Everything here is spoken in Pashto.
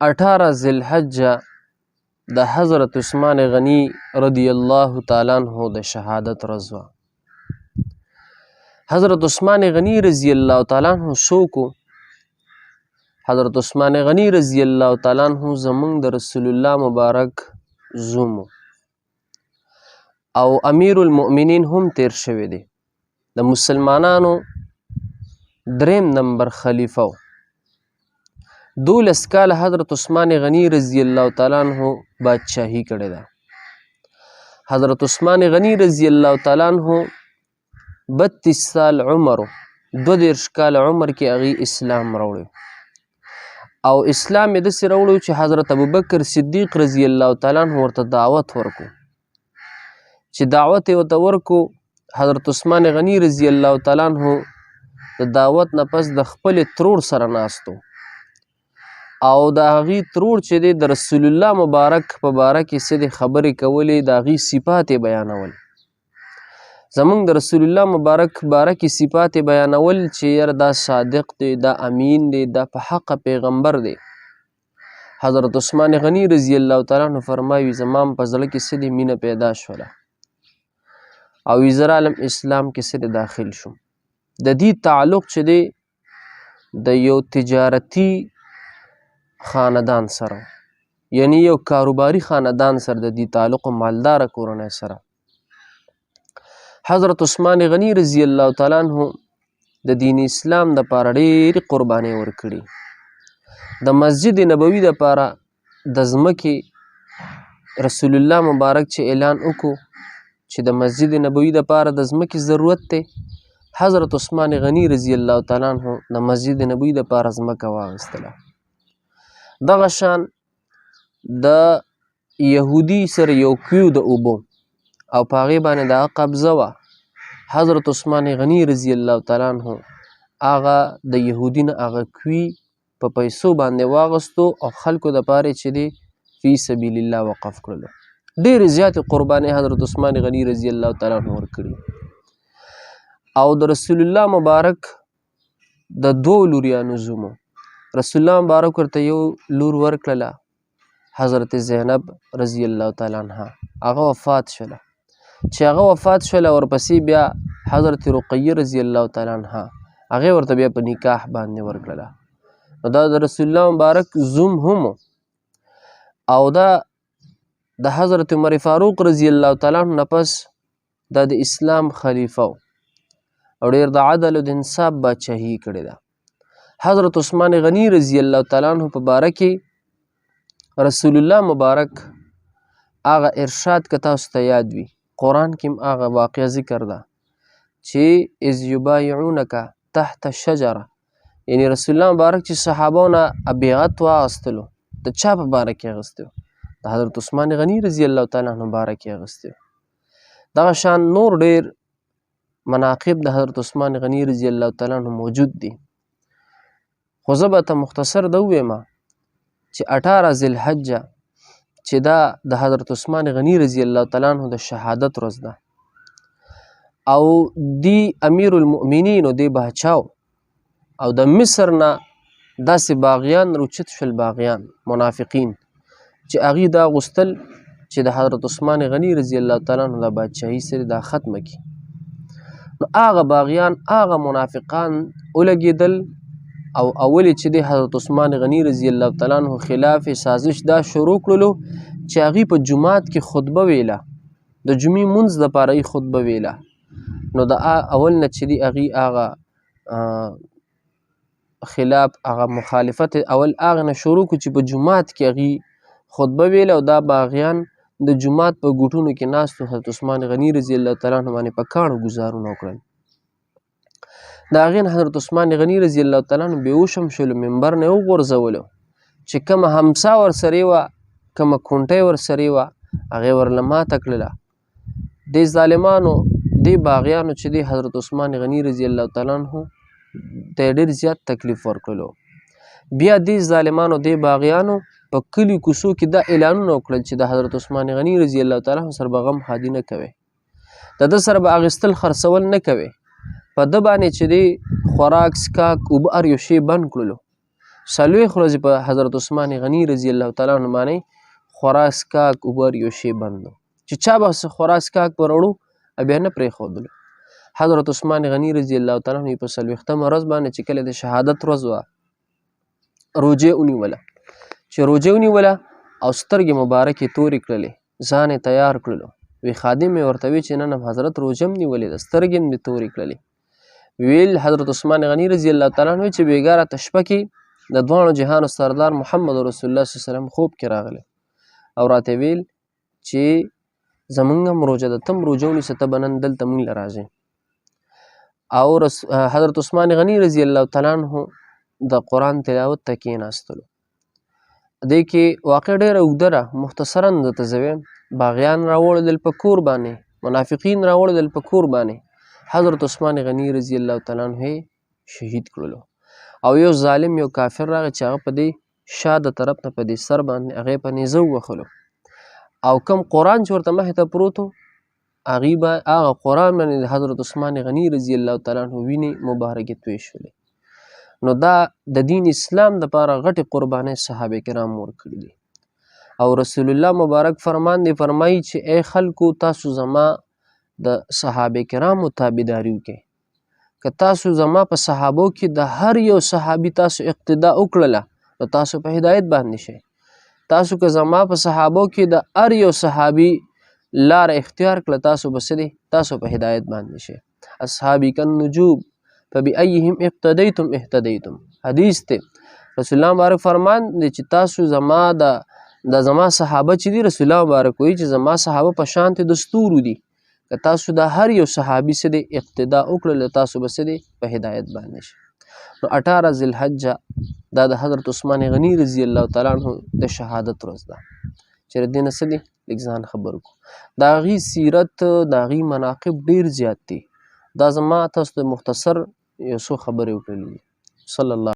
18 ذی الحجه د حضرت عثمان غنی رضی الله تعالی عنہ د شهادت ورځ وه. حضرت عثمان غنی رضی الله تعالی عنہ څوک و؟ حضرت عثمان غنی رضی الله تعالی عنہ زمونږ د رسول الله مبارک زوم او امیر المؤمنین هم تیر شوی دی. د مسلمانانو دریم نمبر خلیفه و. 12 کاله حضرت عثمان غنی رضی الله تعالی عنہ بادشاهی کړې ده. حضرت عثمان غنی رضی الله تعالی عنہ 32 سال عمر و. 22 کال عمر کې هغې اسلام راوړی او اسلام یې داسې راوړی چې حضرت ابوبکر صدیق رضی الله تعالی عنہ ورته دعوت ورکو. چې دعوت یې ورته ورکو، حضرت عثمان غنی رضی الله تعالی عنہ د دعوت نه پس د خپلې ترور سره ناست و او د هغې ترور چې دی د رسول الله مبارک په باره کې څه دی خبرې کولې، د هغې صفات یې بیانول. زمونږ د رسول الله مبارک باره کې صفات یې بیانول چې یاره دا صادق دی، دا امین دی، دا په حقه پیغمبر دی. حضرت عثمان غنی رضی الله تعالی عنہ فرمایي زما په زړه کې څه دی مینه پیدا شوله او زه رالم اسلام کې څه دی داخل شوم. د دې تعلق چې دی د یو تجارتي خاندان سره، یعنی یو کاروباري خاندان سره د دې تعلق مالداره کورنۍ سره. حضرت عثمان غنی رضی الله تعالی عنہ د دین اسلام دپاره ډېرې قربانۍ ورکړي. د مسجد نبوي دپاره د ځمکې رسول الله مبارک چې اعلان وکړو چې د مسجد نبوي دپاره د ځمکې ضرورت دی، حضرت عثمان غنی رضی الله تعالی عنہ د مسجد نبوي دپاره ځمکه واخیستله. دغه شان د یهودي سره یو کوی د اوبو او په هغې باندې د هغه قبضه وه. حضرت عثمان غنی رضی الله تعالی عنہ هغه د یهودي نه هغه کوی په پیسو باندې واغستو او خلکو دپاره چې دی فی سبیل الله وقف کړلو. ډېرې زیاتې قربانۍ حضرت عثمان غنی رضی الله تعالی عنہ ورکړي. او د رسول الله مبارک د 2 لوریانو زوم، رسول الله مبارک ورته یو لور ورکړله حضرت زینب رضی الله تعالی عنها، هغه وفات شوله. چې هغه وفات شوله ورپسې بیا حضرت رقیه رضی الله تعالی عنها هغې ورته بیا په نکاح باندې ورکړله. نو دا د رسول الله مبارک زوم هم او دا د حضرت عمر فاروق رضی الله تعالی عنه نه پس دا د اسلام خلیفه او ډېر د عدل او د انصاف بادشاهي کړې ده. حضرت عثمان غنی رضی الله تعالی عنه په باره کې رسول الله مبارک هغه ارشاد که تاسو ته یاد وي، قرآن کې هم هغه واقعه ذکر ده چې اذ یبایعونک تحت الشجره، یعنی رسول الله مبارک چې صحابو نه بیعت واخیستلو د چا په باره کې اخیستی و؟ د حضرت عثمان غنی رضی الله تعالی عنه باره کې اخیستی و. دغه شان نور ډېر مناقب د حضرت عثمان غنی رضی الله تعالی عنه موجود دي، خو زه به ته مختصر ده ووایم چې 18 ذی الحجه چې دا د حضرت عثمان غنی رضی الله تعالی عنہ د شهادت ورځ ده او دی امیر المؤمنین او دی باچاو او د مصر نه داسې باغیان روچت شول، باغیان منافقین چې هغې دا غوښتل چې د حضرت عثمان غنی رضی الله تعالی عنہ د بادشاهي سره دا ختمه کړي. نو هغه باغیان هغه منافقان ولګېدل او اولې چې د حضرت عثمان غنی رضی الله تعالی عنہ خلاف سازش دا شروع کړلو چې هغې په جومات کې خطبه ویله، د جمعې مونځ دپاره یې خطبه ویله. نو د اول نه چې دی هغې هغه خلاف هغه مخالفت اول هغه نه شروع کړو چې په جومات کې هغې خطبه ویله او دا باغیان د جومات په ګوټونو کې ناستو، حضرت عثمان غنی رضی الله تعالی عنہ باندې په کاڼو ګزارونه وکړل. د هغې نه حضرت عثمان غنی رضی الله تعالی عنہ بېهوش هم شولو، منبر نه یې وغورځولو چې کومه همسا ورسرې وه، کومه کونټۍ ورسرې وه، هغې ورله ماته کړله. دې ظالمانو دې باغیانو چې دی حضرت عثمان غنی رضی الله تعالی عنہ ته ډېر زیات تکلیف ورکړلو. بیا دې ظالمانو دې باغیانو په کلیو کوڅو کې دا اعلانونه وکړل چې د حضرت عثمان غنی رضی الله تعالی عنہ سره به غم ښادي نه کوئ، د ده سره به اخیستل خرڅول نه کوئ، په ده باندې چې دی خوراک څښاک اوبه هر یو شی بند کړلو. څلوېښت ورځې په حضرت عثمان غني رضی الله تعالی عنه باندې خورا څښاک اوبه یو شی بند و چې چا به خورا څښاک به راوړو بیا نه پرېښودلو. حضرت عثمان غني رضی الله تعالی عنه په 40مه ورځ باندې چې کله د شهادت ورځ وه روجې ونیوله. چې روجې ونیوله او سترګې مبارکې تورې کړلې، ځان یې تیار کړلو. وی خادم یې ورته وی چې نه نه حضرت روژه م نیولې ده، سترګې م دې تورې کړلې. ویل حضرت عثمان غني رضی الله تعالی عنه چې بېګا راته شپه کې د دواړو جهانو سردار محمد رسول الله صلی الله علیه وسلم خوب کې راغلی او راته ویل چې زمونږ هم روژه ده، ته هم روژه ونیسه، ته به نن دلته مونږ له راځې. او حضرت عثمان غني رضی الله تعالی عنه د قرآن تلاوت ته کېناستلو. دې کې واقع ډېره اوږده ده، مختصرا درته زه ویم. باغیان راوړل په کور باندې، منافقین راوړل په کور باندې، حضرت عثمان غني رضی الله تعالی عنه شهید کړلو. او یو ظالم یو کافر راغی چې هغه په دې شا د طرف نه په دې سر باندې هغې په نیزه ووهلو او کم قرآن چې ورته مخې ته پروت و هغه قرآن باندې د حضرت عثمان غني رضی الله تعالی عنه وینې مبارکې تویې شولې. نو دا د دین اسلام دپاره غټې قربانۍ صحابه کرام ورکړي دي. او رسول الله مبارک فرمان دی فرمایي چې ای خلکو تاسو زما د صحابه کرامو تابعداري وکړئ. که تاسو زما په صحابو کې د هر یو صحابي تاسو اقتدا وکړله نو تاسو په هدایت باندې شئ. تاسو که زما په صحابو کې د هر یو صحابي لاره اختیار کړه تاسو به څه دی، تاسو په هدایت باندې شئ. اصحابي کالنجوم فبأیهم اقتدیتم اهتدیتم حدیث دی. رسول الله مبارک فرمان دی چې تاسو زما د زما صحابه چې دي، رسول الله مبارک وایي چې زما صحابه په شانتې د ستورو دي. که تاسو د هر یو صحابي څه دی اقتدا وکړله تاسو به څه دی په هدایت باندې شئ. نو 18 ذوالحجه دا د حضرت عثمان غني رضی الله تعالی عنه د شهادت ورځ ده چې د دې نه څه دی لږ ځان خبر کړو. د هغې سیرت د هغې مناقب ډېر زیات دي. دا زما تاسو ته مختصر یو څو خبرې وکړلې دي. صلی الله